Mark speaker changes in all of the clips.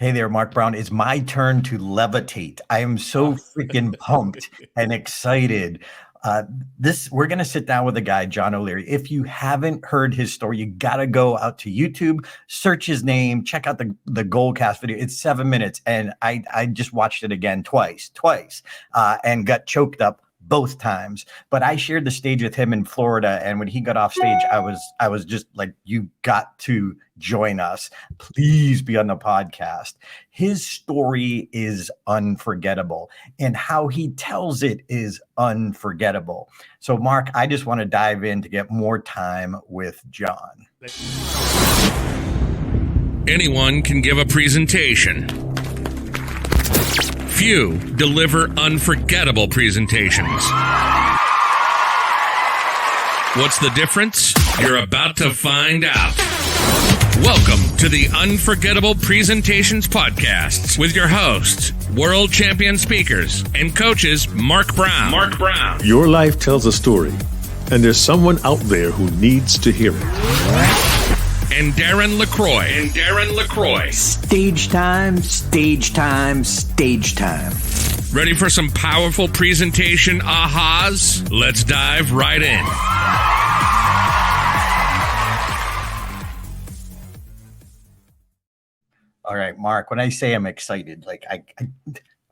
Speaker 1: Hey there, Mark Brown. It's my turn to levitate. I am so freaking pumped and excited. Uh, we're going to sit down with a guy, John O'Leary. If you haven't heard his story, you got to go out to YouTube, search his name, check out the Goldcast video. It's 7 minutes, and I just watched it again twice, and got choked up both times. But I shared the stage with him in Florida, and when he got off stage, I was just like, you got to join us. Please be on the podcast. His story is unforgettable, and how he tells it is unforgettable. So, Mark, I just want to dive in to get more time with John.
Speaker 2: Anyone can give a presentation. Few deliver unforgettable presentations. What's the difference? You're about to find out. Welcome to the Unforgettable Presentations Podcasts with your hosts, world champion speakers and coaches Mark Brown.
Speaker 3: Your life tells a story, and there's someone out there who needs to hear it.
Speaker 2: And Darren LaCroix.
Speaker 4: Stage time.
Speaker 2: Ready for some powerful presentation ahas? Let's dive right in.
Speaker 1: All right, Mark, when I say I'm excited, like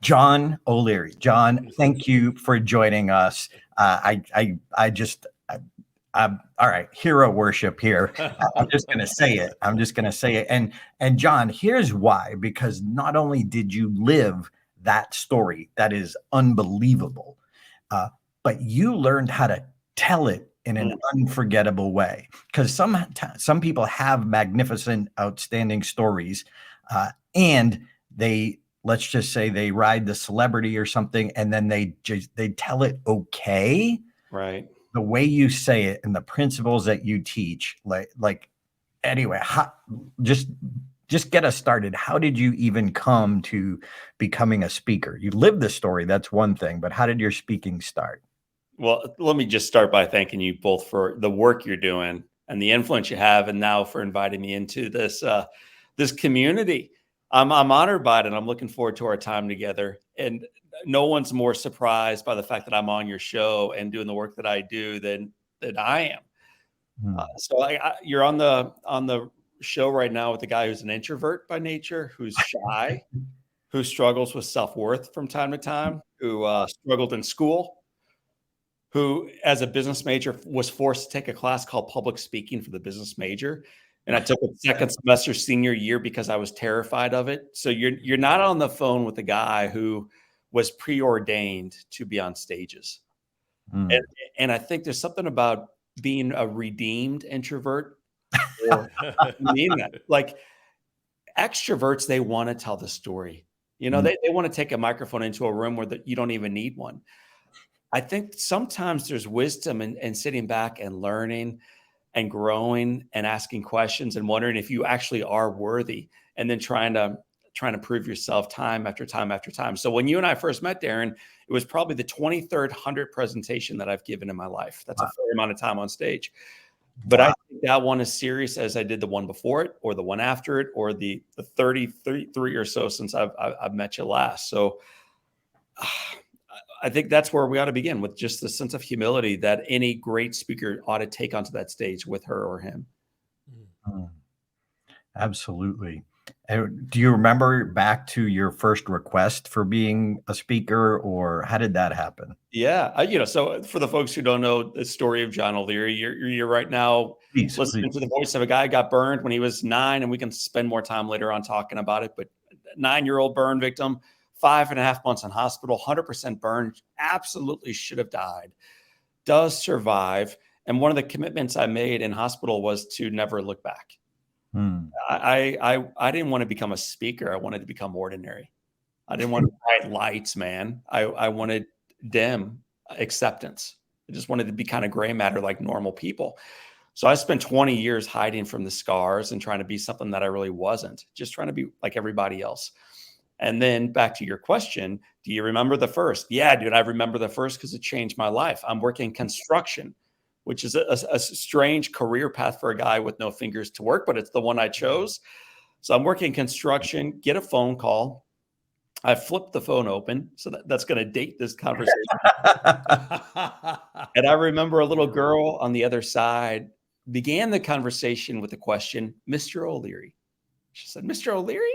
Speaker 1: John O'Leary. John, thank you for joining us. All right, hero worship here. I'm just going to say it. And John, here's why, because not only did you live that story, that is unbelievable, but you learned how to tell it in an unforgettable way. Because some people have magnificent, outstanding stories, and let's just say they ride the celebrity or something, and then they tell it okay.
Speaker 5: Right.
Speaker 1: The way you say it and the principles that you teach, anyway, just get us started. How did you even come to becoming a speaker? You lived the story, that's one thing, but how did your speaking start?
Speaker 5: Well, let me just start by thanking you both for the work you're doing and the influence you have, and now for inviting me into this community. I'm honored by it, and I'm looking forward to our time together. And no one's more surprised by the fact that I'm on your show and doing the work that I do than I am. So you're on the show right now with a guy who's an introvert by nature, who's shy, who struggles with self-worth from time to time, who struggled in school, who as a business major was forced to take a class called public speaking for the business major. And I took a second semester senior year because I was terrified of it. So you're not on the phone with a guy who was preordained to be on stages. And I think there's something about being a redeemed introvert. I mean that. Like extroverts, they want to tell the story. You know, they want to take a microphone into a room where you don't even need one. I think sometimes there's wisdom in sitting back and learning and growing and asking questions and wondering if you actually are worthy, and then trying to prove yourself time after time after time. So when you and I first met, Darren, it was probably the 23rd presentation that I've given in my life. That's a fair amount of time on stage. But I think that one is serious as I did the one before it, or the one after it, or the 33 or so since I've met you last. So I think that's where we ought to begin, with just the sense of humility that any great speaker ought to take onto that stage with her or him.
Speaker 1: Absolutely. Do you remember back to your first request for being a speaker, or how did that happen?
Speaker 5: Yeah. So for the folks who don't know the story of John O'Leary, you're right now listening to the voice of a guy who got burned when he was 9, and we can spend more time later on talking about it. But 9-year-old burn victim, 5.5 months in hospital, 100% burned, absolutely should have died, does survive. And one of the commitments I made in hospital was to never look back. I didn't want to become a speaker. I wanted to become ordinary. I didn't want bright lights, man. I wanted dim acceptance. I just wanted to be kind of gray matter like normal people. So I spent 20 years hiding from the scars and trying to be something that I really wasn't, just trying to be like everybody else. And then back to your question, do you remember the first? Yeah, dude, I remember the first because it changed my life. I'm working construction, which is a strange career path for a guy with no fingers to work, but it's the one I chose. So I'm working construction, get a phone call. I flipped the phone open. So that's going to date this conversation. And I remember a little girl on the other side began the conversation with the question, Mr. O'Leary. She said, Mr. O'Leary?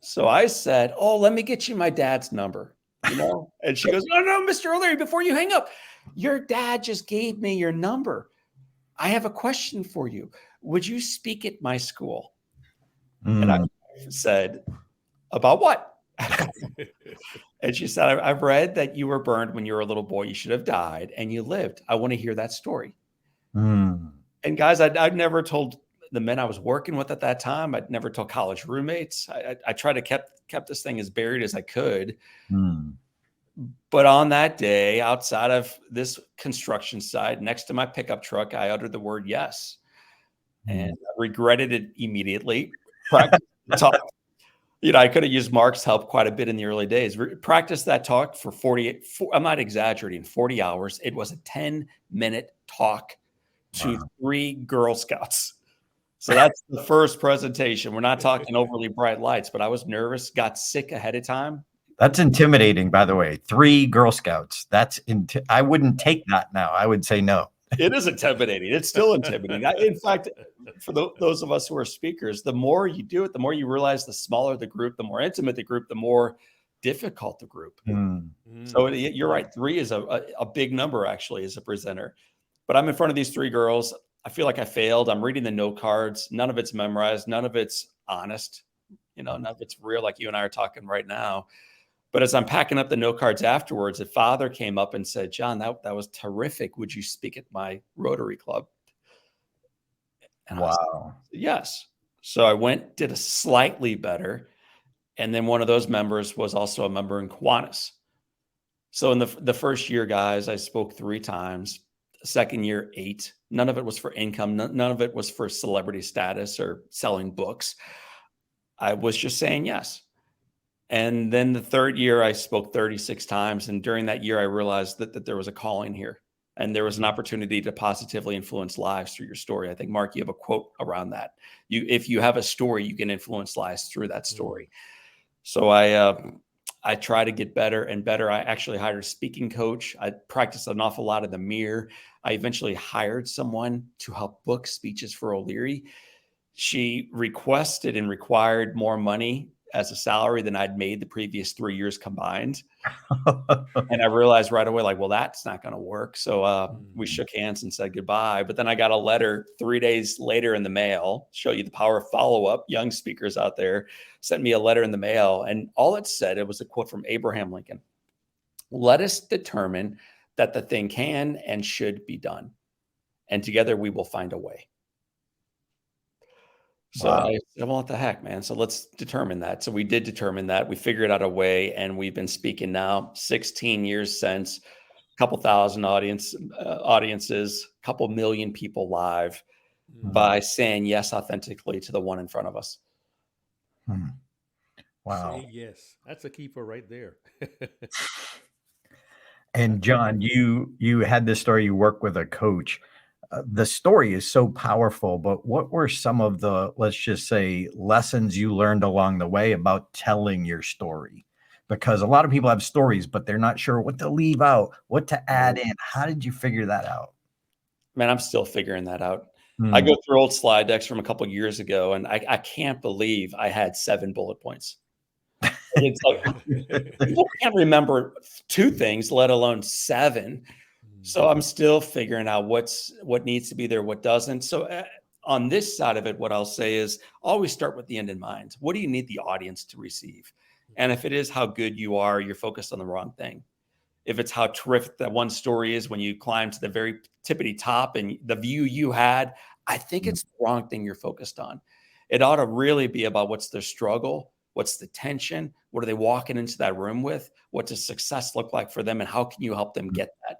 Speaker 5: So I said, oh, let me get you my dad's number, And she goes, no, Mr. O'Leary, before you hang up, your dad just gave me your number. I have a question for you. Would you speak at my school? And I said, about what? And she said, I've read that you were burned when you were a little boy. You should have died and you lived. I want to hear that story. And guys, I'd never told the men I was working with at that time. I'd never told college roommates. I tried to kept this thing as buried as I could. But on that day, outside of this construction site, next to my pickup truck, I uttered the word yes. And I regretted it immediately. Practice talk. I could have used Mark's help quite a bit in the early days. Practice that talk for 48, I'm not exaggerating, 40 hours. It was a 10-minute talk to 3 Girl Scouts. So that's the first presentation. We're not talking overly bright lights, but I was nervous, got sick ahead of time.
Speaker 1: That's intimidating, by the way. 3 Girl Scouts. I wouldn't take that now. I would say no.
Speaker 5: It is intimidating. It's still intimidating. In fact, for those of us who are speakers, the more you do it, the more you realize the smaller the group, the more intimate the group, the more difficult the group. So you're right. 3 is a big number, actually, as a presenter. But I'm in front of these 3 girls. I feel like I failed. I'm reading the note cards. None of it's memorized. None of it's honest. None of it's real, like you and I are talking right now. But as I'm packing up the note cards afterwards, a father came up and said, John, that was terrific. Would you speak at my Rotary Club? And
Speaker 1: wow.
Speaker 5: I said, yes. So I went, did a slightly better. And then one of those members was also a member in Kiwanis. So in the first year, guys, I spoke 3 times. Second year, 8. None of it was for income. None of it was for celebrity status or selling books. I was just saying yes. And then the third year, I spoke 36 times. And during that year, I realized that there was a calling here. And there was an opportunity to positively influence lives through your story. I think, Mark, you have a quote around that. If you have a story, you can influence lives through that story. So I try to get better and better. I actually hired a speaking coach. I practiced an awful lot in the mirror. I eventually hired someone to help book speeches for O'Leary. She requested and required more money as a salary than I'd made the previous 3 years combined. And I realized right away, well, that's not going to work. So we shook hands and said goodbye. But then I got a letter 3 days later in the mail, show you the power of follow-up. Young speakers out there sent me a letter in the mail. And all it said, it was a quote from Abraham Lincoln. Let us determine that the thing can and should be done. And together we will find a way. So
Speaker 1: Wow.
Speaker 5: I said, well, what the heck, man? So let's determine that. So we did determine that. We figured out a way, and we've been speaking now 16 years since, a couple thousand audiences, a couple million people live by saying yes authentically to the one in front of us.
Speaker 1: Wow.
Speaker 4: Say yes. That's a keeper right there.
Speaker 1: And John, you had this story, you work with a coach. The story is so powerful, but what were some of the, let's just say, lessons you learned along the way about telling your story? Because a lot of people have stories, but they're not sure what to leave out, what to add in. How did you figure that out?
Speaker 5: Man, I'm still figuring that out. I go through old slide decks from a couple of years ago, and I can't believe I had 7 bullet points. It's like people can't remember 2 things, let alone 7. So I'm still figuring out what needs to be there, what doesn't. So on this side of it, what I'll say is always start with the end in mind. What do you need the audience to receive? And if it is how good you are, you're focused on the wrong thing. If it's how terrific that one story is when you climb to the very tippity top and the view you had, I think it's the wrong thing you're focused on. It ought to really be about what's their struggle, what's the tension, what are they walking into that room with, what does success look like for them, and how can you help them get that?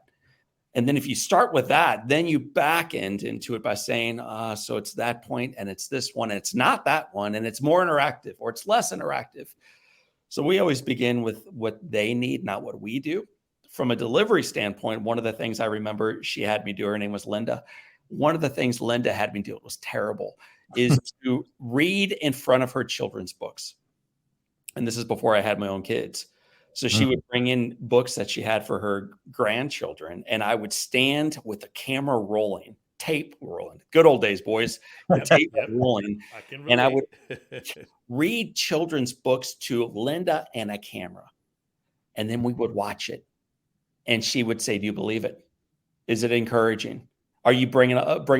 Speaker 5: And then if you start with that, then you back end into it by saying, so it's that point and it's this one, and it's not that one, and it's more interactive or it's less interactive. So we always begin with what they need, not what we do. From a delivery standpoint, one of the things I remember she had me do, her name was Linda. One of the things Linda had me do, it was terrible. is to read in front of her children's books. And this is before I had my own kids. So she would bring in books that she had for her grandchildren, and I would stand with the camera rolling, tape rolling. Good old days, boys. The tape
Speaker 4: Yep.
Speaker 5: rolling.
Speaker 4: I can
Speaker 5: And I
Speaker 4: relate.
Speaker 5: would read children's books to Linda and a camera. And then we would watch it. And she would say, "Do you believe it? Is it encouraging? Are you bringing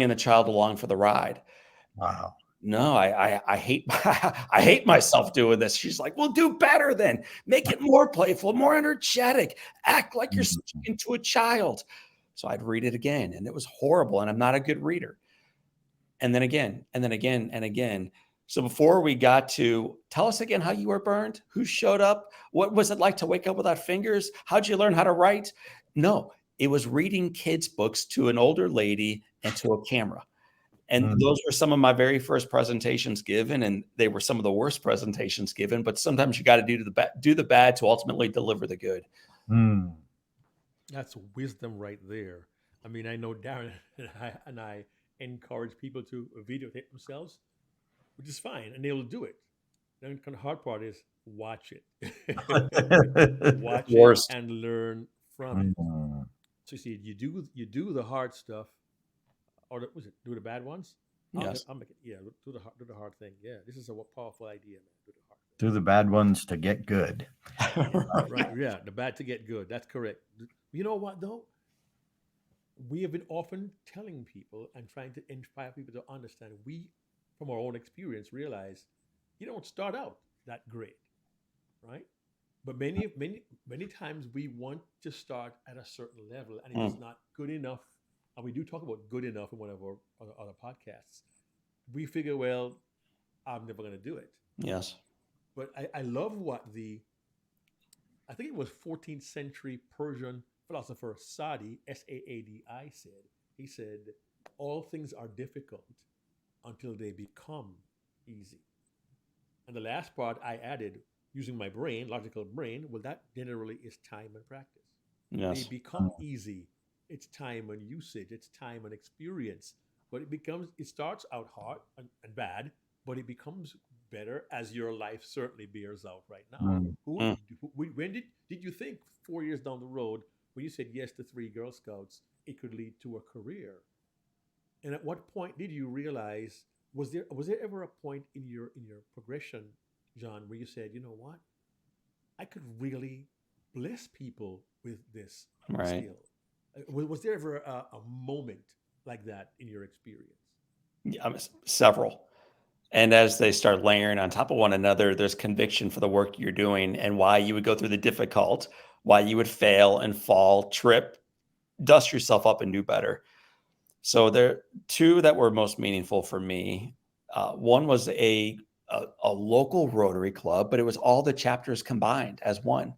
Speaker 5: the child along for the ride?"
Speaker 1: Wow.
Speaker 5: No, I hate I hate myself doing this. She's like, "Well, do better then. Make it more playful, more energetic. Act like you're speaking to a child." So I'd read it again, and it was horrible, and I'm not a good reader. And then again, and then again, and again. So before we got to tell us again how you were burned, who showed up, what was it like to wake up without fingers? How'd you learn how to write? No, it was reading kids' books to an older lady and to a camera. And those were some of my very first presentations given, and they were some of the worst presentations given. But sometimes you got to do the bad to ultimately deliver the good.
Speaker 1: Mm.
Speaker 4: That's wisdom right there. I mean, I know Darren and I encourage people to videotape themselves, which is fine, and they will do it. The kind of hard part is watch it, watch it,
Speaker 5: Worst.
Speaker 4: and learn from it.
Speaker 1: Mm.
Speaker 4: So you see, you do the hard stuff, or was it do the bad ones?
Speaker 5: Yes.
Speaker 4: I'll make it. Yeah, do the hard thing. Yeah, this is a powerful idea, man. Do the hard
Speaker 1: Do the bad ones to get good.
Speaker 4: thing. Right. Yeah, the bad to get good. That's correct. You know what though? We have been often telling people and trying to inspire people to understand. We, from our own experience, realize you don't start out that great, right? But many times we want to start at a certain level, and it is not good enough. And we do talk about good enough in one of our other podcasts. We figure, well, I'm never going to do it.
Speaker 5: Yes.
Speaker 4: But I love what I think it was 14th century Persian philosopher Saadi said. He said, "All things are difficult until they become easy." And the last part I added, using my brain, logical brain, well, that generally is time and practice. They
Speaker 5: Yes.
Speaker 4: become easy. It's time and usage. It's time and experience. But it starts out hard and bad, but it becomes better as your life certainly bears out right now.
Speaker 1: Mm.
Speaker 4: When did you think 4 years down the road, when you said yes to 3 Girl Scouts, it could lead to a career? And at what point did you realize, was there ever a point in your progression, John, where you said, you know what, I could really bless people with this
Speaker 5: Right.
Speaker 4: skill? Was there ever a moment like that in your experience?
Speaker 5: Yeah, several. And as they start layering on top of one another, there's conviction for the work you're doing and why you would go through the difficult, why you would fail and fall, trip, dust yourself up and do better. So there are two that were most meaningful for me. One was a local Rotary Club, but it was all the chapters combined as one.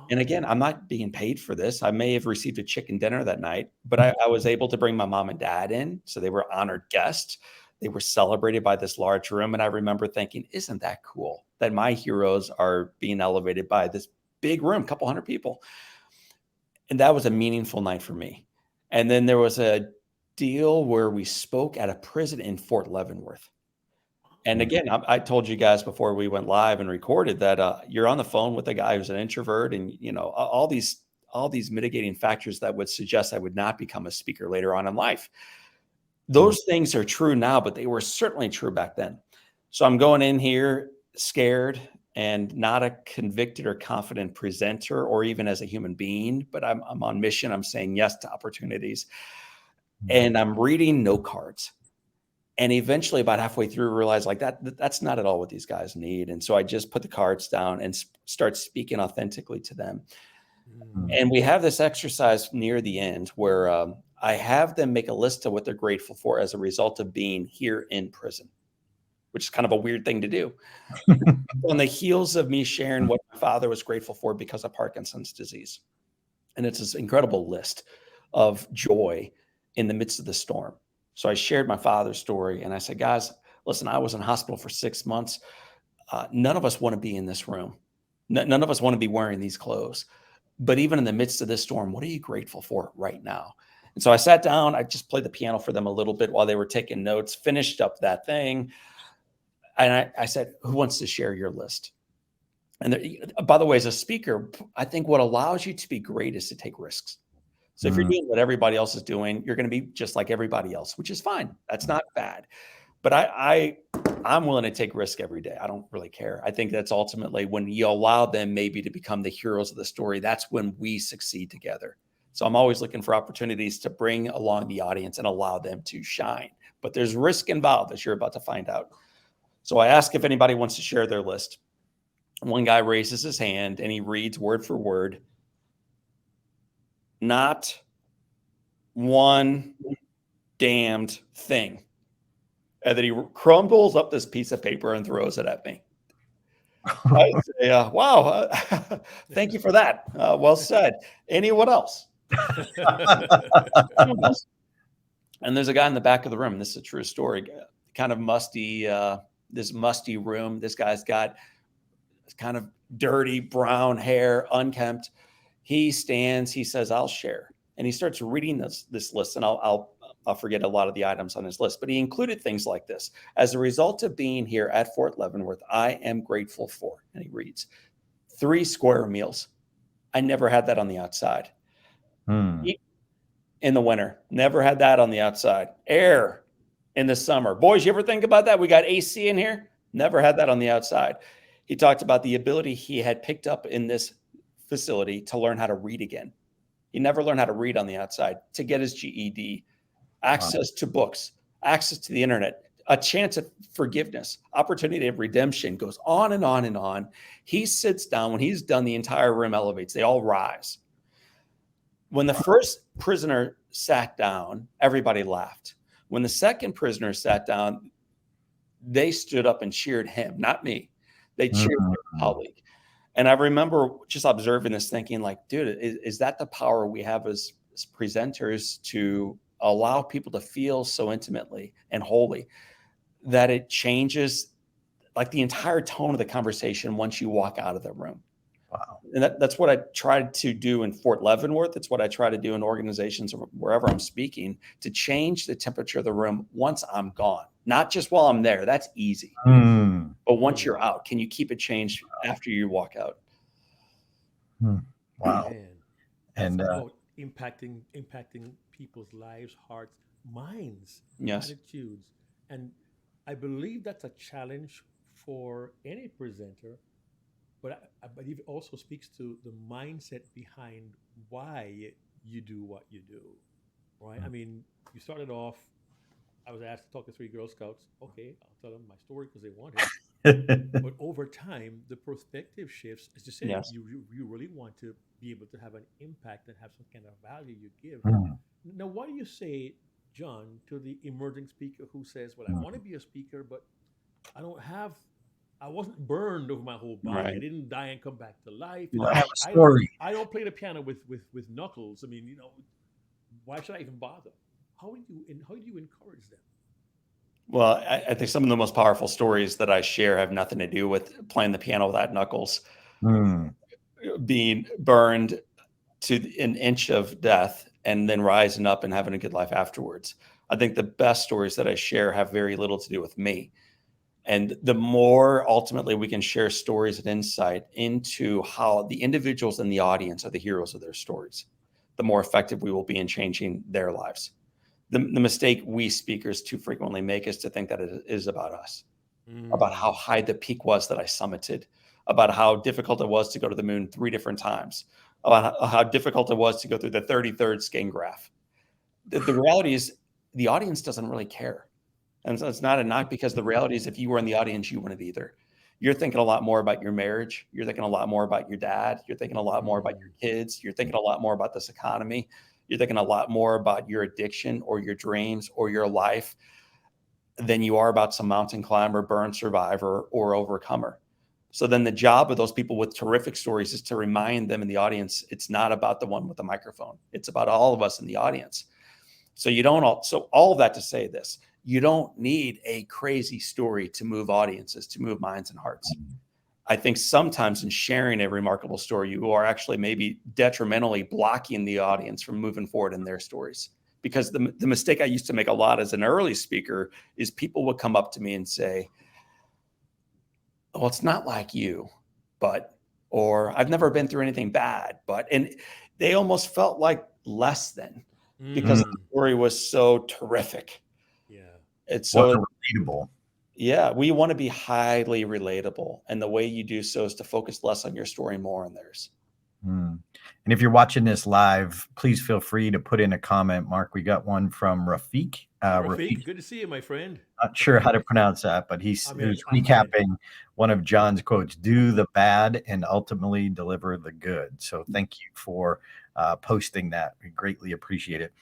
Speaker 5: And
Speaker 4: Oh,
Speaker 5: again, I'm not being paid for this. I may have received a chicken dinner that night, but I was able to bring my mom and dad in. So they were honored guests. They were celebrated by this large room. And I remember thinking, isn't that cool that my heroes are being elevated by this big room, couple hundred people? And that was a meaningful night for me. And then there was a deal where we spoke at a prison in Fort Leavenworth. And again, I told you guys before we went live and recorded that you're on the phone with a guy who's an introvert, and all these mitigating factors that would suggest I would not become a speaker later on in life. Those things are true now, but they were certainly true back then. So I'm going in here scared and not a convicted or confident presenter, or even as a human being, but I'm on mission. I'm saying yes to opportunities, and I'm reading note cards. And eventually, about halfway through, realized like that's not at all what these guys need. And so I just put the cards down and start speaking authentically to them. And we have this exercise near the end where I have them make a list of what they're grateful for as a result of being here in prison, which is kind of a weird thing to do. On the heels of me sharing what my father was grateful for because of Parkinson's disease. And it's this incredible list of joy in the midst of the storm. So I shared my father's story and I said, guys, listen, I was in hospital for 6 months. None of us want to be in this room. None of us want to be wearing these clothes. But even in the midst of this storm, what are you grateful for right now? And so I sat down, I just played the piano for them a little bit while they were taking notes, finished up that thing. And I said, who wants to share your list? And by the way, as a speaker, I think what allows you to be great is to take risks. So if you're doing what everybody else is doing, you're going to be just like everybody else, which is fine. That's not bad. But I'm willing to take risk every day. I don't really care. I think that's ultimately when you allow them maybe to become the heroes of the story, that's when we succeed together. So I'm always looking for opportunities to bring along the audience and allow them to shine. But there's risk involved, as you're about to find out. So I ask if anybody wants to share their list. One guy raises his hand and he reads word for word, not one damned thing. And then he crumbles up this piece of paper and throws it at me. I say, wow, thank you for that. Well said. Anyone else? And there's a guy in the back of the room. This is a true story. Kind of musty, this musty room. This guy's got kind of dirty brown hair, unkempt. He stands, he says, I'll share. And he starts reading this list, and I'll forget a lot of the items on his list, but he included things like this. As a result of being here at Fort Leavenworth, I am grateful for, and he reads, 3 square meals. I never had that on the outside. Heat in the winter, never had that on the outside. Air in the summer. Boys, you ever think about that? We got AC in here. Never had that on the outside. He talked about the ability he had picked up in this facility to learn how to read again. He never learned how to read on the outside, to get his GED, access to books, access to the internet, a chance at forgiveness, opportunity of redemption, goes on and on and on. He sits down. When he's done, the entire room elevates. They all rise. When the first prisoner sat down, everybody laughed. When the second prisoner sat down, they stood up and cheered him, not me. They cheered their colleague. And I remember just observing this, thinking like, dude, is that the power we have as presenters, to allow people to feel so intimately and wholly that it changes like the entire tone of the conversation once you walk out of the room?
Speaker 1: Wow.
Speaker 5: And that's what I tried to do in Fort Leavenworth. It's what I try to do in organizations or wherever I'm speaking, to change the temperature of the room once I'm gone. Not just while I'm there. That's easy. But once you're out, can you keep it changed after you walk out?
Speaker 1: Wow.
Speaker 4: Man,
Speaker 1: And
Speaker 4: about impacting people's lives, hearts, minds,
Speaker 5: Yes.
Speaker 4: attitudes. And I believe that's a challenge for any presenter, but I believe it also speaks to the mindset behind why you do what you do, right? I mean, you started off, I was asked to talk to 3 Girl Scouts. Okay, I'll tell them my story because they want it. But over time, the perspective shifts. As you said,
Speaker 5: Yes.
Speaker 4: you really want to be able to have an impact and have some kind of value you give. Now, what do you say, John, to the emerging speaker who says, well, I want to be a speaker, but I wasn't burned over my whole body.
Speaker 5: Right.
Speaker 4: I didn't die and come back to life.
Speaker 1: I have a story.
Speaker 4: I don't play the piano with knuckles. I mean, why should I even bother? How do you encourage them?
Speaker 5: Well, I think some of the most powerful stories that I share have nothing to do with playing the piano without knuckles, being burned to an inch of death, and then rising up and having a good life afterwards. I think the best stories that I share have very little to do with me. And the more ultimately we can share stories and insight into how the individuals in the audience are the heroes of their stories, the more effective we will be in changing their lives. The mistake we speakers too frequently make is to think that it is about us, about how high the peak was that I summited, about how difficult it was to go to the moon 3 different times, about how difficult it was to go through the 33rd skin graft. The reality is the audience doesn't really care. And so it's not a knock, because the reality is if you were in the audience, you wouldn't either. You're thinking a lot more about your marriage. You're thinking a lot more about your dad. You're thinking a lot more about your kids. You're thinking a lot more about this economy. You're thinking a lot more about your addiction or your dreams or your life than you are about some mountain climber, burn survivor, or overcomer. So then the job of those people with terrific stories is to remind them in the audience, it's not about the one with the microphone. It's about all of us in the audience. So all of that to say this, you don't need a crazy story to move audiences, to move minds and hearts. I think sometimes in sharing a remarkable story, you are actually maybe detrimentally blocking the audience from moving forward in their stories. because the mistake I used to make a lot as an early speaker is people would come up to me and say, well, it's not like you, but, or I've never been through anything bad, but, and they almost felt like less than because the story was so terrific.
Speaker 4: Yeah.
Speaker 5: It's
Speaker 1: What
Speaker 5: so
Speaker 1: relatable.
Speaker 5: yeah, we want to be highly relatable. And the way you do so is to focus less on your story, more on theirs.
Speaker 1: And if you're watching this live, please feel free to put in a comment. Mark, we got one from Rafiq.
Speaker 4: Rafiq, good to see you, my friend.
Speaker 1: Not sure how to pronounce that, but he was recapping one of John's quotes: "Do the bad and ultimately deliver the good." So thank you for posting that. We greatly appreciate it.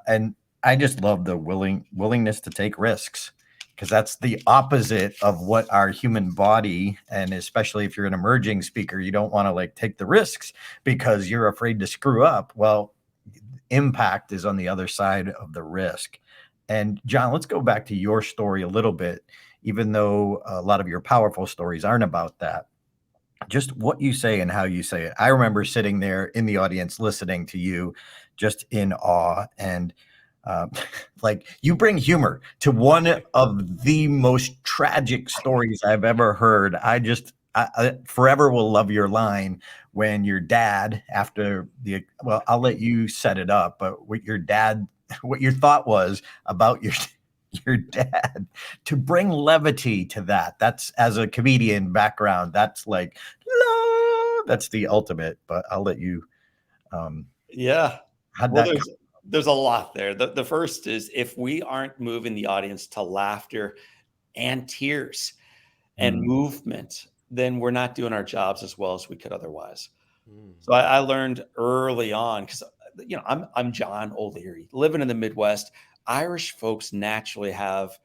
Speaker 1: And I just love the willingness to take risks, because that's the opposite of what our human body, and especially if you're an emerging speaker, you don't want to like take the risks because you're afraid to screw up. Well, impact is on the other side of the risk. And John, let's go back to your story a little bit, even though a lot of your powerful stories aren't about that. Just what you say and how you say it. I remember sitting there in the audience listening to you, just in awe. And like, you bring humor to one of the most tragic stories I've ever heard. I forever will love your line when your dad, after well, I'll let you set it up, but what your thought was about your dad, to bring levity to that. That's, as a comedian background, that's like, that's the ultimate, but I'll let you.
Speaker 5: Yeah.
Speaker 1: How'd
Speaker 5: Well,
Speaker 1: that
Speaker 5: there's a lot there. The first is, if we aren't moving the audience to laughter and tears and movement, then we're not doing our jobs as well as we could otherwise. So I learned early on, because I'm John O'Leary, living in the Midwest. Irish folks naturally have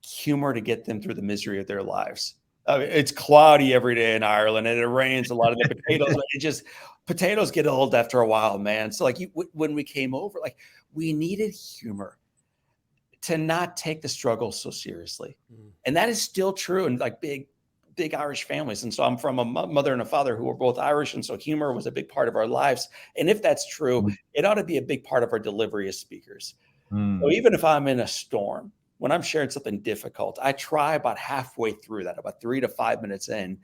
Speaker 5: humor to get them through the misery of their lives. I mean, it's cloudy every day in Ireland, and it rains a lot of the potatoes. Potatoes get old after a while, man. So like when we came over, like, we needed humor to not take the struggle so seriously. And that is still true in like big Irish families. And so I'm from a mother and a father who were both Irish. And so humor was a big part of our lives. And if that's true, it ought to be a big part of our delivery as speakers. So even if I'm in a storm, when I'm sharing something difficult, I try about halfway through that, about 3 to 5 minutes in,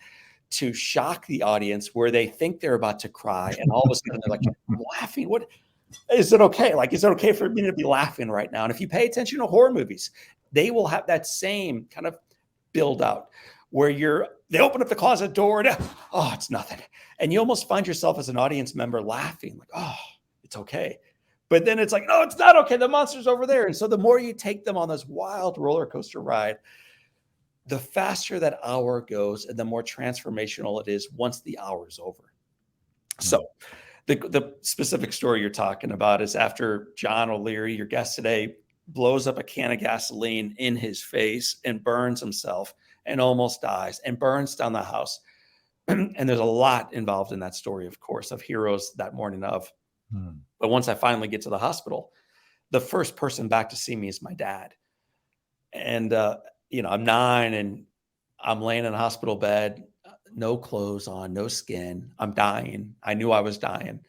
Speaker 5: to shock the audience where they think they're about to cry. And all of a sudden they're like, I'm laughing. What is it okay? Like, is it okay for me to be laughing right now? And if you pay attention to horror movies, they will have that same kind of build out where they open up the closet door and, oh, it's nothing. And you almost find yourself as an audience member laughing, like, oh, it's okay. But then it's like, no, it's not okay. The monster's over there. And so the more you take them on this wild roller coaster ride, the faster that hour goes and the more transformational it is once the hour is over. So the specific story you're talking about is after John O'Leary, your guest today, blows up a can of gasoline in his face and burns himself and almost dies and burns down the house. And there's a lot involved in that story, of course, of heroes that morning of. But once I finally get to the hospital, the first person back to see me is my dad. And, I'm 9 and I'm laying in a hospital bed, no clothes on, no skin. I'm dying. I knew I was dying.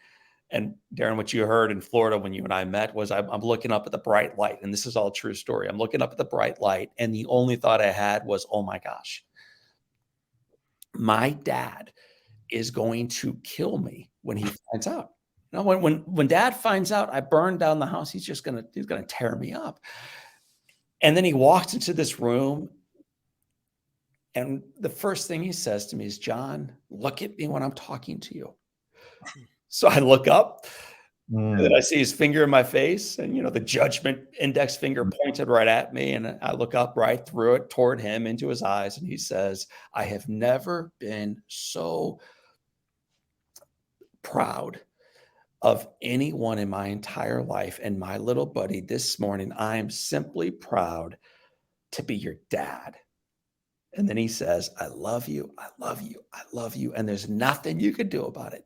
Speaker 5: And Darren, what you heard in Florida when you and I met was I'm looking up at the bright light. And this is all a true story. I'm looking up at the bright light. And the only thought I had was, oh my gosh, my dad is going to kill me when he finds out. When dad finds out I burned down the house, he's gonna tear me up. And then he walks into this room, and the first thing he says to me is, John, look at me when I'm talking to you. So I look up, and then I see his finger in my face, and the judgment index finger pointed right at me, and I look up right through it toward him into his eyes, and he says, I have never been so proud of anyone in my entire life. And my little buddy, this morning, I am simply proud to be your dad. And then he says, I love you. I love you. I love you. And there's nothing you can do about it.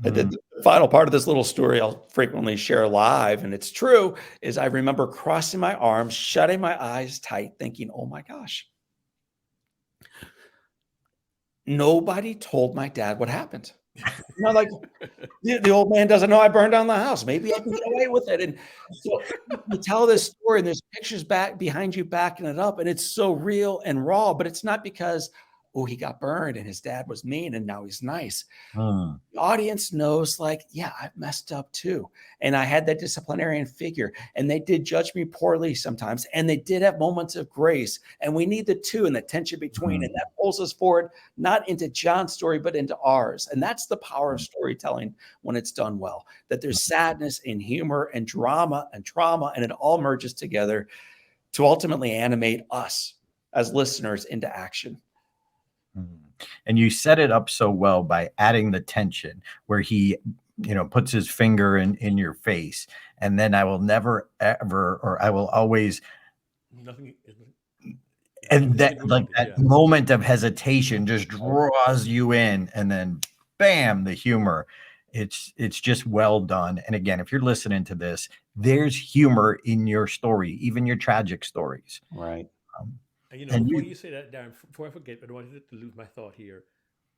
Speaker 5: And then the final part of this little story I'll frequently share live, and it's true, is I remember crossing my arms, shutting my eyes tight, thinking, oh my gosh, nobody told my dad what happened. Like the old man doesn't know I burned down the house. Maybe I can get away with it. And so you tell this story, and there's pictures back behind you backing it up, and it's so real and raw. But it's not because, oh, he got burned and his dad was mean and now he's nice.
Speaker 1: Hmm.
Speaker 5: The audience knows, like, yeah, I've messed up too. And I had that disciplinarian figure, and they did judge me poorly sometimes. And they did have moments of grace. And we need the two and the tension between. And that pulls us forward, not into John's story, but into ours. And that's the power of storytelling when it's done well, that there's sadness and humor and drama and trauma, and it all merges together to ultimately animate us as listeners into action.
Speaker 1: And you set it up so well by adding the tension where he, puts his finger in your face, and then I will never ever, or I will always,
Speaker 4: Nothing.
Speaker 1: and that like that moment of hesitation just draws you in, and then bam, the humor. It's just well done. And again, if you're listening to this, there's humor in your story, even your tragic stories.
Speaker 5: Right.
Speaker 4: And before you say that, Darren, before I forget, I don't want to lose my thought here.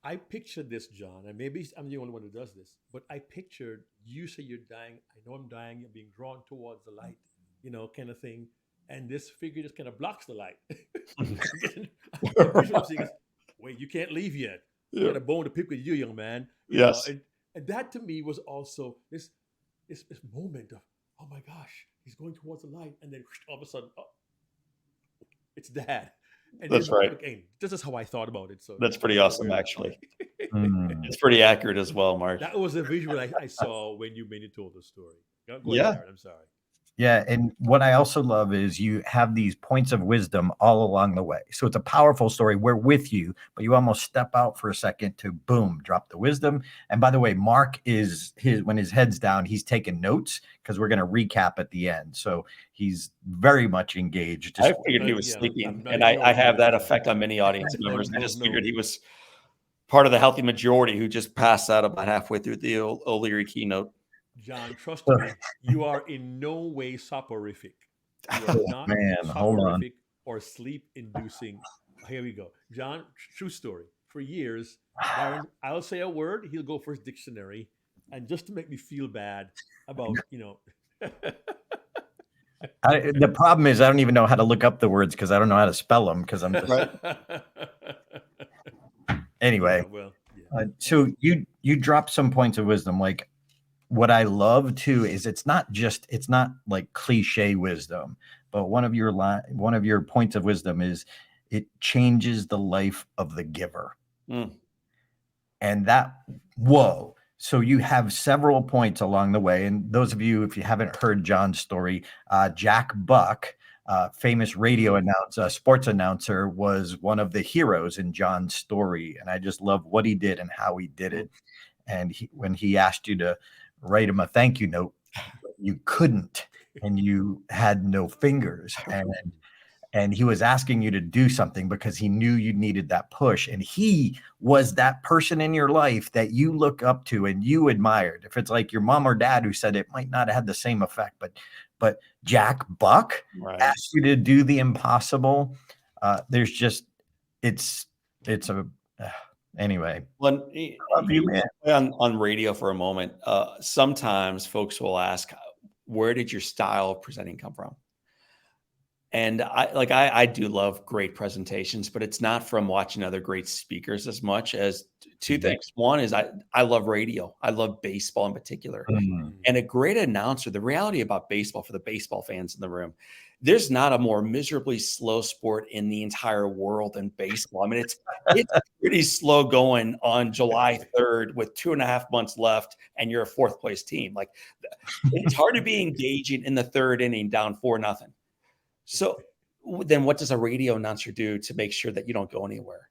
Speaker 4: I pictured this, John, and maybe I'm the only one who does this, but I pictured you say you're dying. I know I'm dying. You're being drawn towards the light, kind of thing. And this figure just kind of blocks the light. Wait, you can't leave yet. You got a bone to pick with you, young man.
Speaker 5: Yes.
Speaker 4: And that to me was also this moment of, oh my gosh, he's going towards the light. And then all of a sudden, it's Dad. And
Speaker 5: that's right.
Speaker 4: Again, this is how I thought about it. So
Speaker 5: that's pretty awesome, actually. It's pretty accurate as well, Mark.
Speaker 4: That was a visual I saw when you told the story. Go ahead, Darren, I'm sorry.
Speaker 1: Yeah. And what I also love is you have these points of wisdom all along the way. So it's a powerful story. We're with you, but you almost step out for a second to boom, drop the wisdom. And by the way, Mark when his head's down, he's taking notes because we're going to recap at the end. So he's very much engaged.
Speaker 5: I figured he was sleeping, and I have that effect on many audience members. I just figured he was part of the healthy majority who just passed out about halfway through the O'Leary keynote.
Speaker 4: John, trust me, you are in no way soporific. You are not soporific or sleep-inducing. Here we go. John, true story. For years, Darren, I'll say a word, he'll go for his dictionary, and just to make me feel bad about,
Speaker 1: the problem is I don't even know how to look up the words because I don't know how to spell them because I'm just... Anyway, so you dropped some points of wisdom. Like, what I love too is it's not like cliche wisdom, but one of your points of wisdom is it changes the life of the giver. And that, whoa. So you have several points along the way. And those of you, if you haven't heard John's story, Jack Buck, famous radio announcer, sports announcer, was one of the heroes in John's story. And I just love what he did and how he did it. And when he asked you to write him a thank you note, you couldn't, and you had no fingers, and he was asking you to do something because he knew you needed that push, and he was that person in your life that you look up to and you admired. If it's like your mom or dad who said, it might not have had the same effect, but Jack Buck asked you to do the impossible. There's just anyway.
Speaker 5: Well, on radio for a moment, sometimes folks will ask, where did your style of presenting come from? And I do love great presentations, but it's not from watching other great speakers as much as two things. One is I love radio. I love baseball in particular. And a great announcer, the reality about baseball for the baseball fans in the room, there's not a more miserably slow sport in the entire world than baseball. I mean, it's pretty slow going on July 3rd with 2.5 months left, and you're a fourth place team. Like, it's hard to be engaging in the third inning down 4-0. So then what does a radio announcer do to make sure that you don't go anywhere?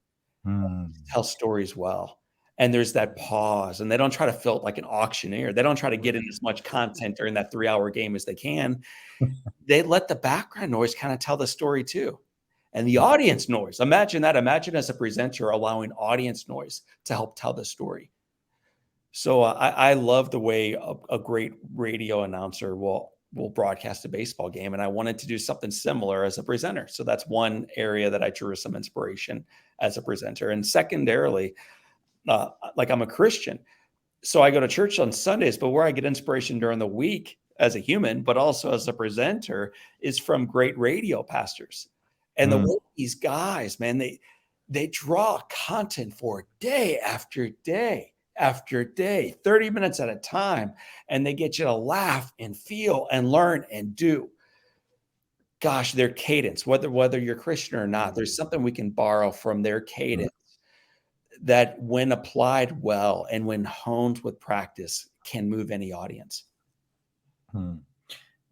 Speaker 5: Tell stories well. And there's that pause, and they don't try to fill it like an auctioneer. They don't try to get in as much content during that 3-hour game as they can. They let the background noise kind of tell the story too. And the audience noise, imagine that. Imagine as a presenter allowing audience noise to help tell the story. So I love the way a great radio announcer will broadcast a baseball game. And I wanted to do something similar as a presenter. So that's one area that I drew some inspiration as a presenter. And secondarily, like, I'm a Christian. So I go to church on Sundays, but where I get inspiration during the week as a human, but also as a presenter, is from great radio pastors. And the
Speaker 1: Mm,
Speaker 5: way these guys, man, they draw content for day after day after day, 30 minutes at a time, and they get you to laugh and feel and learn and do. Gosh, their cadence, whether you're Christian or not, there's something we can borrow from their
Speaker 1: mm,
Speaker 5: cadence that when applied well and when honed with practice can move any audience.
Speaker 1: mm.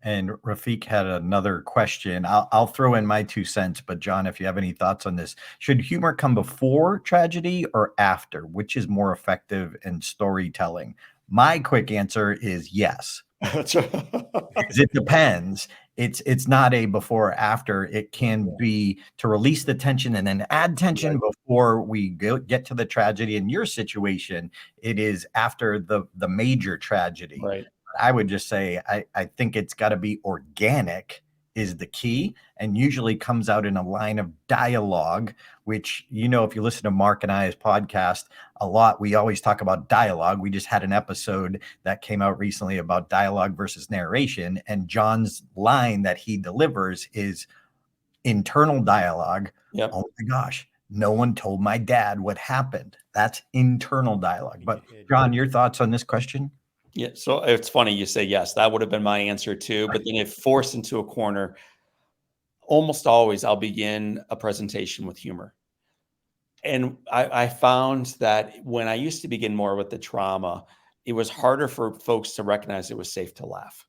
Speaker 1: And Rafik had another question. I'll throw in my 2 cents, but John, if you have any thoughts on this, should humor come before tragedy or after? Which is more effective in storytelling? My quick answer is yes.
Speaker 5: That's right.
Speaker 1: 'Cause it depends. It's not a before or after. It can be to release the tension and then add tension before we get to the tragedy. In your situation, it is after the major tragedy.
Speaker 5: Right.
Speaker 1: I would just say I think it's got to be organic is the key, and usually comes out in a line of dialogue, which, if you listen to Mark and I's podcast a lot, we always talk about dialogue. We just had an episode that came out recently about dialogue versus narration, and John's line that he delivers is internal dialogue.
Speaker 5: Yep.
Speaker 1: Oh my gosh, no one told my dad what happened. That's internal dialogue. But John, your thoughts on this question?
Speaker 5: Yeah. So it's funny you say yes. That would have been my answer too. But then if forced into a corner, almost always I'll begin a presentation with humor. And I found that when I used to begin more with the trauma, it was harder for folks to recognize it was safe to laugh.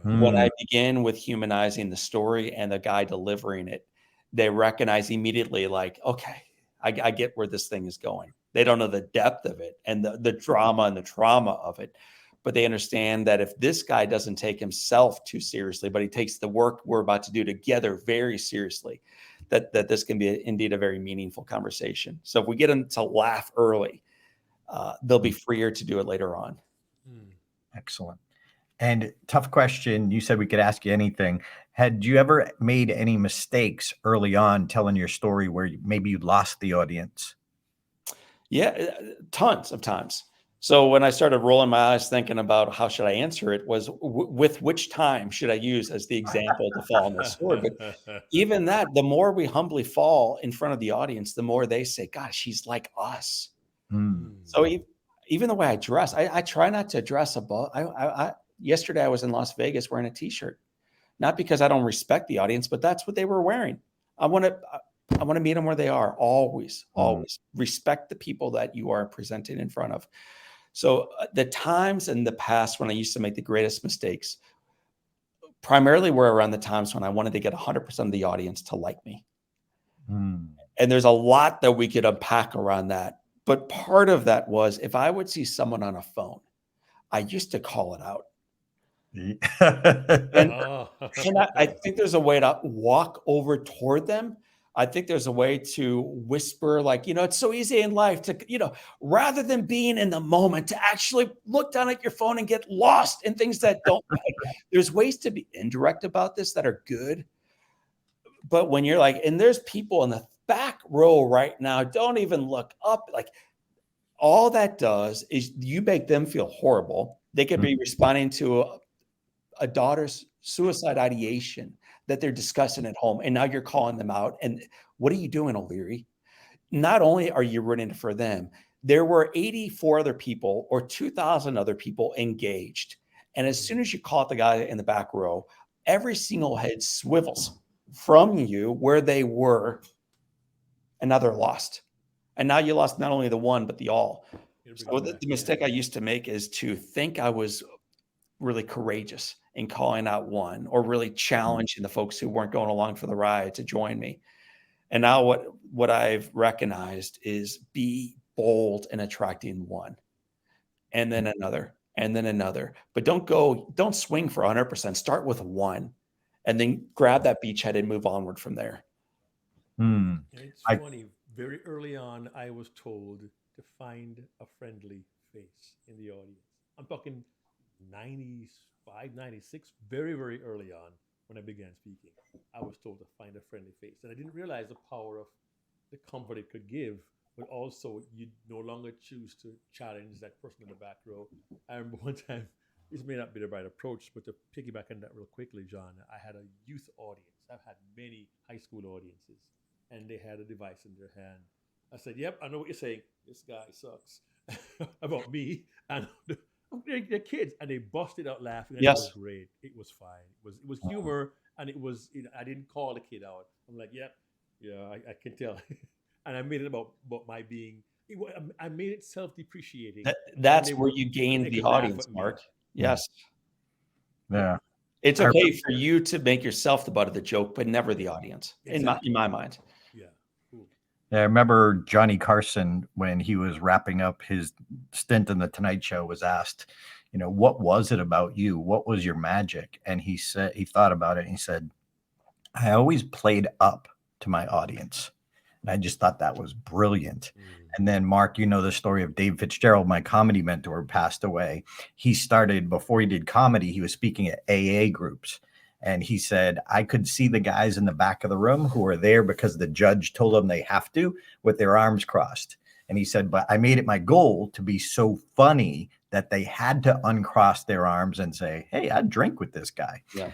Speaker 5: When
Speaker 1: Mm,
Speaker 5: I begin with humanizing the story and the guy delivering it, they recognize immediately, like, okay, I get where this thing is going. They don't know the depth of it and the drama and the trauma of it, but they understand that if this guy doesn't take himself too seriously, but he takes the work we're about to do together very seriously, that this can be indeed a very meaningful conversation. So if we get them to laugh early, they'll be freer to do it later on.
Speaker 1: excellent. And tough question. You said we could ask you anything. Had you ever made any mistakes early on telling your story where maybe you lost the audience?
Speaker 5: Yeah, tons of times. So when I started rolling my eyes thinking about how should I answer it was with which time should I use as the example to fall in the story. But even that, the more we humbly fall in front of the audience, the more they say, gosh, she's like us.
Speaker 1: Mm,
Speaker 5: So even the way I dress, I try not to dress above. Yesterday I was in Las Vegas wearing a t-shirt, not because I don't respect the audience, but that's what they were wearing. I want to meet them where they are. Always,
Speaker 1: mm,
Speaker 5: always respect the people that you are presenting in front of. So the times in the past when I used to make the greatest mistakes primarily were around the times when I wanted to get 100% of the audience to like me.
Speaker 1: mm.
Speaker 5: And there's a lot that we could unpack around that. But part of that was if I would see someone on a phone, I used to call it out. And I think there's a way to walk over toward them. I think there's a way to whisper, like, it's so easy in life to, rather than being in the moment, to actually look down at your phone and get lost in things that don't. There's ways to be indirect about this that are good. But when you're like, and there's people in the back row right now, don't even look up. Like, all that does is you make them feel horrible. They could be responding to a daughter's suicide ideation that they're discussing at home. And now you're calling them out. And what are you doing, O'Leary? Not only are you running for them, there were 84 other people or 2,000 other people engaged. And as soon as you call out the guy in the back row, every single head swivels from you where they were, and now they're lost. And now you lost not only the one, but the all. So the mistake I used to make is to think I was really courageous in calling out one or really challenging the folks who weren't going along for the ride to join me. And now what I've recognized is be bold in attracting one and then another and then another. But don't swing for 100%. Start with one and then grab that beachhead and move onward from there.
Speaker 1: Mm.
Speaker 4: It's
Speaker 1: I
Speaker 4: funny. Very early on, I was told to find a friendly face in the audience. I'm talking 95, 96, very, very early on when I began speaking. I was told to find a friendly face. And I didn't realize the power of the comfort it could give but also you no longer choose to challenge that person in the back row. I remember one time, this may not be the right approach, but to piggyback on that real quickly, John, I had a youth audience. I've had many high school audiences, and they had a device in their hand. I said, "Yep, I know what you're saying. This guy sucks," about me, and they're kids, and they busted out laughing, and it was
Speaker 5: Yes.
Speaker 4: great. It was fine. It was humor, and it was I didn't call the kid out. I'm like, "Yep, yeah, I can tell," and I made it about my being. I made it self-depreciating, and
Speaker 5: That's
Speaker 4: they
Speaker 5: where
Speaker 4: would
Speaker 5: you
Speaker 4: and
Speaker 5: gain
Speaker 4: they
Speaker 5: the
Speaker 4: could laugh
Speaker 5: audience,
Speaker 4: at me.
Speaker 5: Mark. Yes.
Speaker 1: Yeah.
Speaker 5: It's
Speaker 1: I
Speaker 5: okay for you to make yourself the butt of the joke, but never the audience,
Speaker 4: Exactly.
Speaker 5: in my mind.
Speaker 4: Yeah. Cool.
Speaker 1: Yeah, I remember Johnny Carson, when he was wrapping up his stint in the Tonight Show, was asked, what was it about you? What was your magic? And he said, he thought about it and he said, I always played up to my audience. And I just thought that was brilliant. And then, Mark, you know the story of Dave Fitzgerald, my comedy mentor, passed away. He started, before he did comedy, he was speaking at AA groups. And he said, I could see the guys in the back of the room who are there because the judge told them they have to, with their arms crossed. And he said, but I made it my goal to be so funny that they had to uncross their arms and say, hey, I'd drink with this guy.
Speaker 5: Yeah.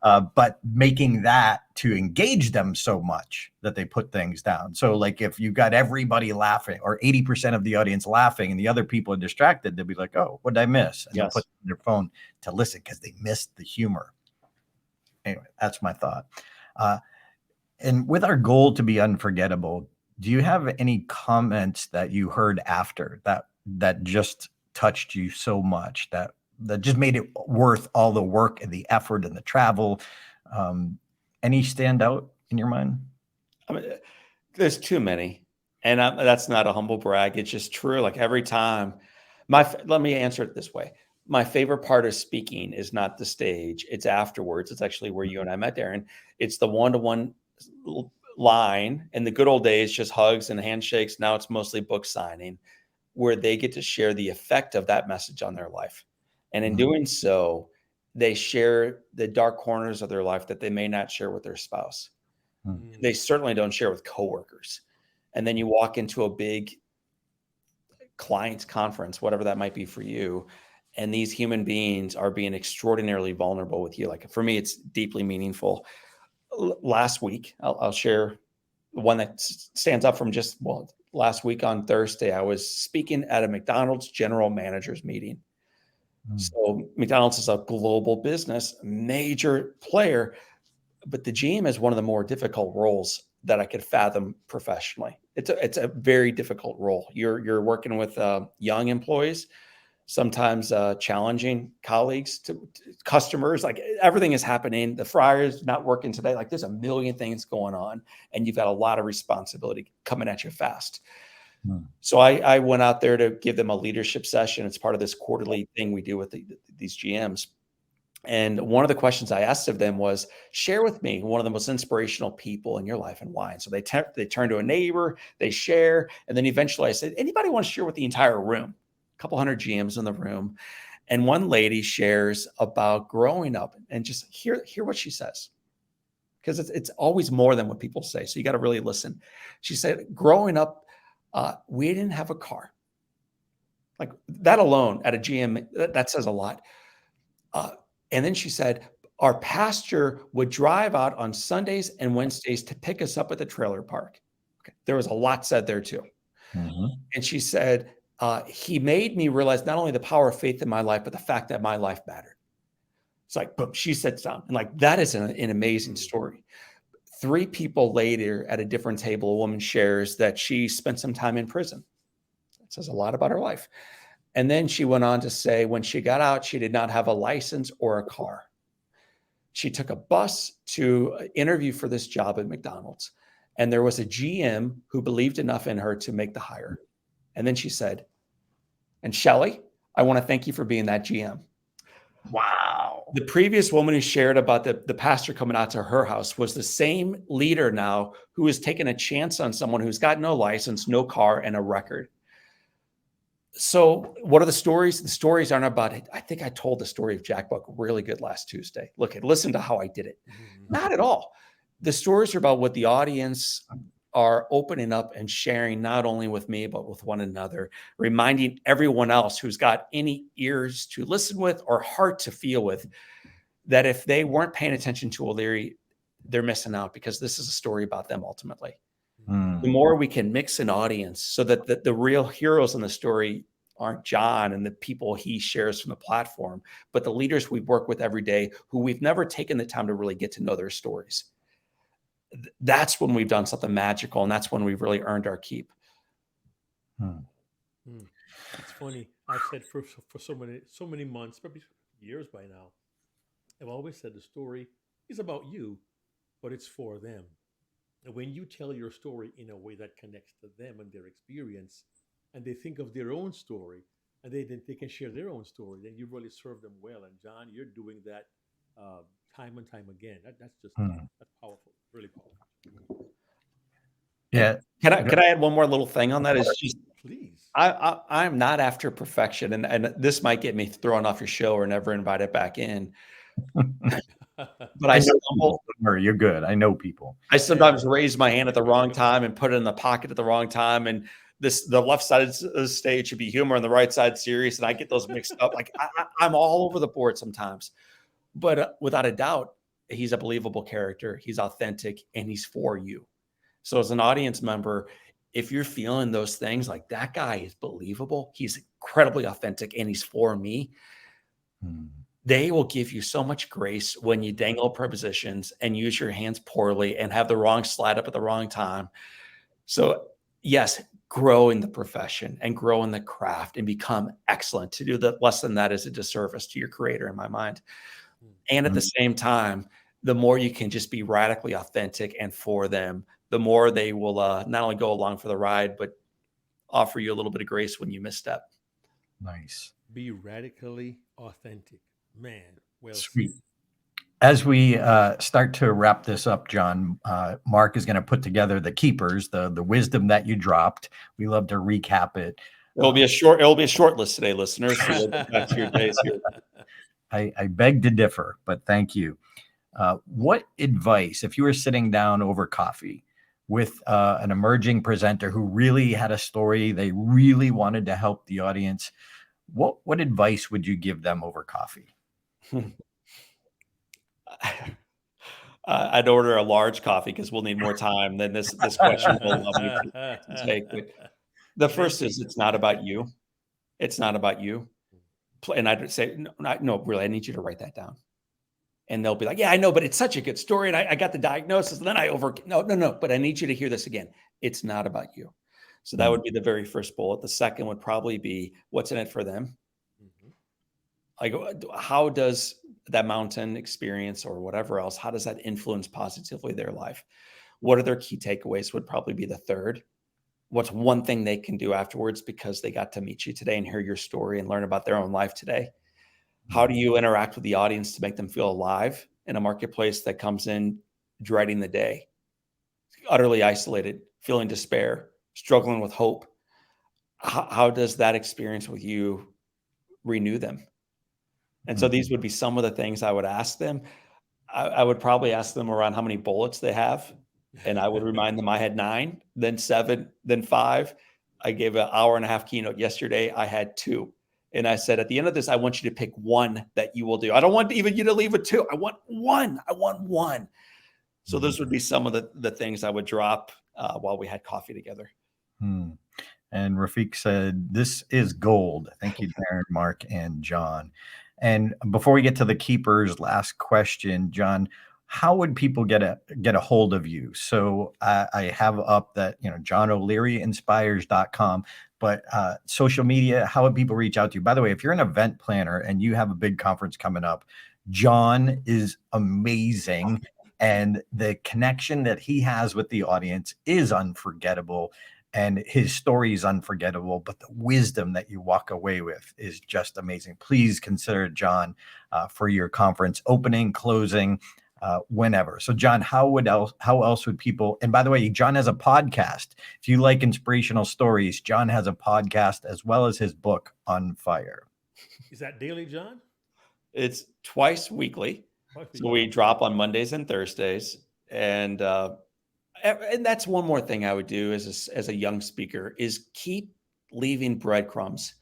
Speaker 1: But making that to engage them so much that they put things down. So like if you got everybody laughing or 80% of the audience laughing and the other people are distracted, they'll be like, oh, what did I miss? And
Speaker 5: Yes.
Speaker 1: they'll put their phone to listen because they missed the humor. Anyway, that's my thought. And with our goal to be unforgettable, do you have any comments that you heard after that just touched you so much that just made it worth all the work and the effort and the travel? Any stand out in your mind?
Speaker 5: I mean, there's too many, and that's not a humble brag. It's just true. Like every time, let me answer it this way. My favorite part of speaking is not the stage. It's afterwards. It's actually where you and I met, Darren. It's the one-to-one line. In the good old days, just hugs and handshakes. Now it's mostly book signing, where they get to share the effect of that message on their life. And in doing so, they share the dark corners of their life that they may not share with their spouse. They certainly don't share with coworkers. And then you walk into a big client conference, whatever that might be for you, and these human beings are being extraordinarily vulnerable with you. Like for me, it's deeply meaningful. Last week, I'll share one that stands up from last week on Thursday. I was speaking at a McDonald's general managers meeting. So McDonald's is a global business, major player, but the GM is one of the more difficult roles that I could fathom professionally. It's a very difficult role. You're working with young employees, sometimes challenging colleagues, to customers. Like everything is happening. The fryer's not working today. Like there's a million things going on, and you've got a lot of responsibility coming at you fast. So I went out there to give them a leadership session. It's part of this quarterly thing we do with these GMs. And one of the questions I asked of them was, share with me one of the most inspirational people in your life and why. And so they turn to a neighbor, they share. And then eventually I said, anybody want to share with the entire room? A couple hundred GMs in the room. And one lady shares about growing up, and just hear what she says. Because it's always more than what people say. So you got to really listen. She said, growing up, we didn't have a car. Like that alone at a GM, that says a lot. And then she said, our pastor would drive out on Sundays and Wednesdays to pick us up at the trailer park. Okay. There was a lot said there too. And she said, he made me realize not only the power of faith in my life, but the fact that my life mattered. It's like, boom, she sits down. And like, that is an amazing story. 3 people later at a different table, a woman shares that she spent some time in prison. That says a lot about her life. And then she went on to say, when she got out, she did not have a license or a car. She took a bus to interview for this job at McDonald's. And there was a GM who believed enough in her to make the hire. And then she said, and Shelly, I want to thank you for being that GM.
Speaker 1: Wow.
Speaker 5: The previous woman who shared about the pastor coming out to her house was the same leader now who is taking a chance on someone who's got no license, no car, and a record. So what are the stories? The stories aren't about it. I think I told the story of Jack Buck really good last Tuesday. Listen to how I did it. Not at all. The stories are about what the audience are opening up and sharing not only with me, but with one another, reminding everyone else who's got any ears to listen with or heart to feel with that if they weren't paying attention to O'Leary, they're missing out because this is a story about them ultimately. The more we can mix an audience so that the real heroes in the story aren't John and the people he shares from the platform, but the leaders we work with every day who we've never taken the time to really get to know their stories. That's when we've done something magical, and that's when we've really earned our keep.
Speaker 4: It's funny. I've said for so many months, probably years by now, I've always said the story is about you, but it's for them. And when you tell your story in a way that connects to them and their experience, and they think of their own story, and they can share their own story, then you really serve them well. And John, you're doing that time and time again. That's powerful, really powerful.
Speaker 1: Yeah.
Speaker 5: Can I add one more little thing on that? It's just
Speaker 4: Please.
Speaker 5: I'm not after perfection, and this might get me thrown off your show or never invited back in. But I stumble.
Speaker 1: You're good. I know people.
Speaker 5: I sometimes raise my hand at the wrong time and put it in the pocket at the wrong time, and the left side of the stage should be humor and the right side serious, and I get those mixed up. Like I'm all over the board sometimes, but without a doubt, he's a believable character. He's authentic, and he's for you. So as an audience member, if you're feeling those things, like that guy is believable, he's incredibly authentic, and he's for me. They will give you so much grace when you dangle prepositions and use your hands poorly and have the wrong slide up at the wrong time. So yes, grow in the profession and grow in the craft and become excellent. To do that less than that is a disservice to your creator in my mind. And at the same time, the more you can just be radically authentic and for them, the more they will not only go along for the ride, but offer you a little bit of grace when you misstep.
Speaker 1: Nice.
Speaker 4: Be radically authentic. Man, well
Speaker 1: Sweet.
Speaker 4: said.
Speaker 1: As we start to wrap this up, John, Mark is going to put together the keepers, the wisdom that you dropped. We love to recap it.
Speaker 5: It'll be a short list today, listeners. So we'll get back to your days here.
Speaker 1: I beg to differ, but thank you. What advice, if you were sitting down over coffee with an emerging presenter who really had a story, they really wanted to help the audience, what advice would you give them over coffee?
Speaker 5: I'd order a large coffee because we'll need more time than this question will allow me to take. But the first is, it's not about you. It's not about you. And I'd say, no, really, I need you to write that down. And they'll be like, yeah, I know, but it's such a good story. And I got the diagnosis. And then no, but I need you to hear this again. It's not about you. So that would be the very first bullet. The second would probably be, what's in it for them? Like, how does that mountain experience or whatever else, how does that influence positively their life? What are their key takeaways would probably be the third. What's one thing they can do afterwards because they got to meet you today and hear your story and learn about their own life today? How do you interact with the audience to make them feel alive in a marketplace that comes in dreading the day, utterly isolated, feeling despair, struggling with hope? How does that experience with you renew them? And so these would be some of the things I would ask them. I would probably ask them around how many bullets they have. And I would remind them I had 9, then 7, then 5. I gave an hour and a half keynote yesterday. I had 2. And I said, at the end of this, I want you to pick one that you will do. I don't want even you to leave with 2. I want one. I want one. So those would be some of the things I would drop while we had coffee together.
Speaker 1: And Rafiq said, this is gold. Thank you, Darren, Mark, and John. And before we get to the keepers, last question, John, how would people get a hold of you? So I have up that, johnolearyinspires.com, but social media, how would people reach out to you? By the way, if you're an event planner and you have a big conference coming up, John is amazing. And the connection that he has with the audience is unforgettable. And his story is unforgettable, but the wisdom that you walk away with is just amazing. Please consider John for your conference opening, closing, whenever. So John, how else would people, and by the way, John has a podcast. If you like inspirational stories, John has a podcast as well as his book, On Fire.
Speaker 4: Is that daily, John?
Speaker 5: It's twice weekly. So we drop on Mondays and Thursdays. And And that's one more thing I would do as a young speaker is keep leaving breadcrumbs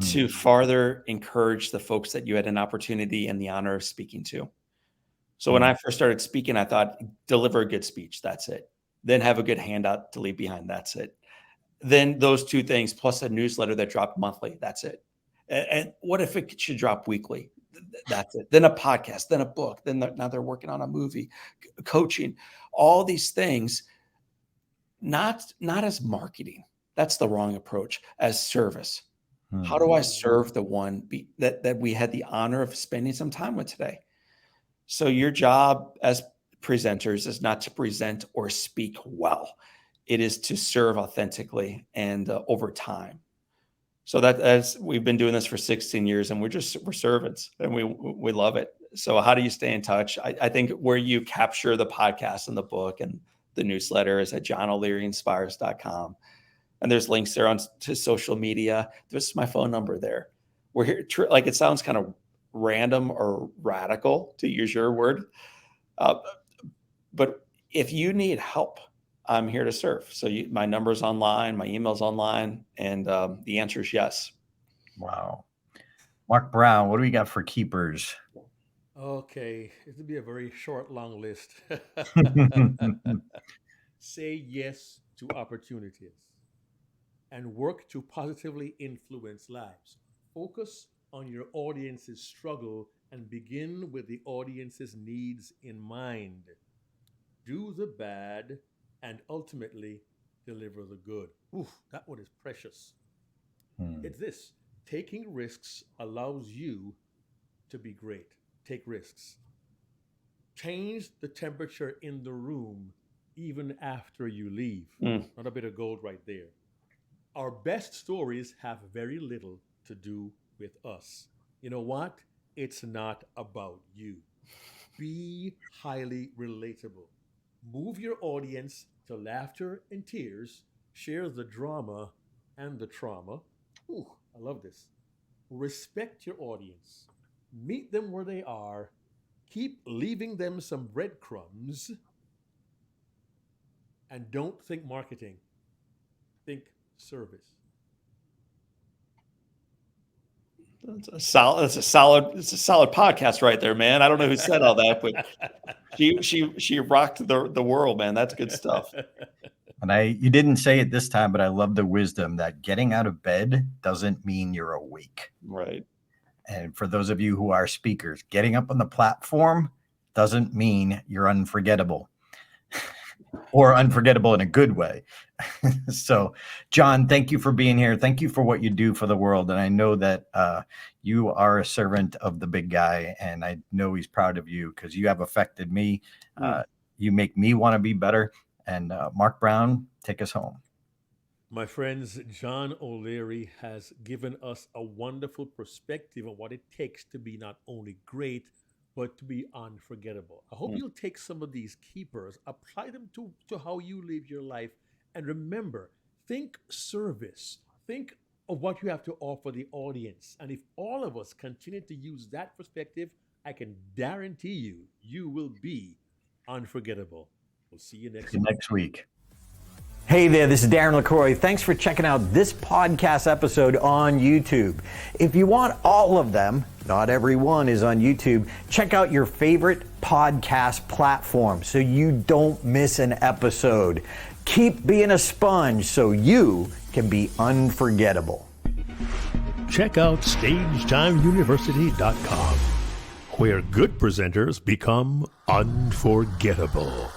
Speaker 5: to farther encourage the folks that you had an opportunity and the honor of speaking to. So when I first started speaking, I thought, deliver a good speech. That's it. Then have a good handout to leave behind. That's it. Then those two things, plus a newsletter that dropped monthly. That's it. And what if it should drop weekly? That's it. Then a podcast, then a book. Then now they're working on a movie, coaching, all these things, not as marketing. That's the wrong approach. As service. How do I serve the one that we had the honor of spending some time with today? So your job as presenters is not to present or speak well. It is to serve authentically and over time. So as we've been doing this for 16 years, and we're servants, and we love it. So how do you stay in touch? I think where you capture the podcast and the book and the newsletter is at johnolearyinspires.com. And there's links there to social media. There's my phone number there. We're here. Like, it sounds kind of random or radical, to use your word. But if you need help, I'm here to serve. So my number's online, my email's online, and the answer is yes.
Speaker 1: Wow. Mark Brown, what do we got for keepers?
Speaker 4: Okay, it'll be a very short, long list. Say yes to opportunities and work to positively influence lives. Focus on your audience's struggle and begin with the audience's needs in mind. Do the bad and ultimately deliver the good. Oof, that one is precious. It's this: taking risks allows you to be great. Take risks. Change the temperature in the room even after you leave. Not a bit of gold right there. Our best stories have very little to do with us. You know what? It's not about you. Be highly relatable. Move your audience to laughter and tears. Share the drama and the trauma. Ooh, I love this. Respect your audience. Meet them where they are. Keep leaving them some breadcrumbs. And don't think marketing. Think service.
Speaker 5: It's a solid podcast right there, man. I don't know who said all that, but she rocked the world, man. That's good stuff.
Speaker 1: And you didn't say it this time, but I love the wisdom that getting out of bed doesn't mean you're awake.
Speaker 5: Right.
Speaker 1: And for those of you who are speakers, getting up on the platform doesn't mean you're unforgettable. Or unforgettable in a good way. So, John, thank you for being here. Thank you for what you do for the world. And I know that you are a servant of the big guy, and I know he's proud of you because you have affected me. You make me want to be better. And Mark Brown, take us home.
Speaker 4: My friends, John O'Leary has given us a wonderful perspective on what it takes to be not only great, but to be unforgettable. I hope you'll take some of these keepers, apply them to how you live your life, and remember, think service. Think of what you have to offer the audience. And if all of us continue to use that perspective, I can guarantee you will be unforgettable. We'll see you next week.
Speaker 6: Hey there, this is Darren LaCroix. Thanks for checking out this podcast episode on YouTube. If you want all of them, not every one is on YouTube, check out your favorite podcast platform so you don't miss an episode. Keep being a sponge so you can be unforgettable.
Speaker 3: Check out StagetimeUniversity.com, where good presenters become unforgettable.